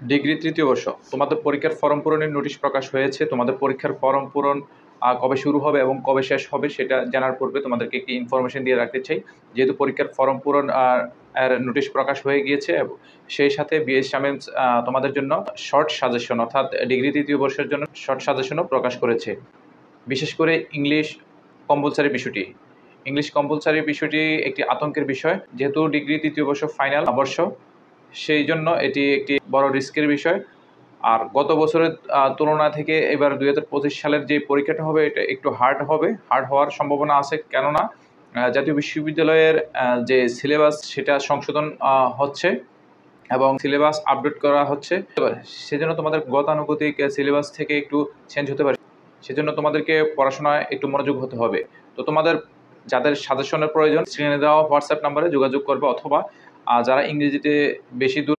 Degree তৃতীয় বর্ষ, তোমাদের পরীক্ষার ফর্ম পূরণের নোটিশ প্রকাশ হয়েছে। তোমাদের পরীক্ষার ফর্ম পূরণ কবে শুরু হবে এবং কবে শেষ হবে সেটা জানার পূর্বে তোমাদেরকে একটি ইনফরমেশন দিয়ে রাখতে চাই। যেহেতু পরীক্ষার ফর্ম পূরণ এর নোটিশ প্রকাশ হয়ে গিয়েছে, এবং সেই সাথে বিএস শামিলস তোমাদের জন্য শর্ট সাজেশন অর্থাৎ ডিগ্রি তৃতীয় বর্ষের জন্য শর্ট সাজেশনও প্রকাশ করেছে। বিশেষ করে ইংলিশ কম্পালসারি বিষয়টি, একটি আতঙ্কের বিষয়। যেহেতু ডিগ্রি তৃতীয় বর্ষ ফাইনাল বর্ষ, সেই জন্য এটি একটি বড় রিস্কের বিষয়। আর গত বছরের তুলনা থেকে এবার 2025 সালের যে পরীক্ষাটা হবে এটা একটু হার্ড হওয়ার সম্ভাবনা আছে। কেননা জাতীয় বিশ্ববিদ্যালয়ের যে সিলেবাস সেটা সংশোধন হচ্ছে এবং সিলেবাস আপডেট করা হচ্ছে। সেজন্য তোমাদের গতানুগতিক সিলেবাস থেকে একটু চেঞ্জ হতে পারে। সেজন্য তোমাদেরকে পড়াশোনায় একটু মনোযোগ হতে হবে। তো তোমাদের যাদের সাজেশনের প্রয়োজন স্ক্রিনে দেওয়া হোয়াটসঅ্যাপ নাম্বারে যোগাযোগ করবে, অথবা যারা ইংরেজিতে বেশি দূর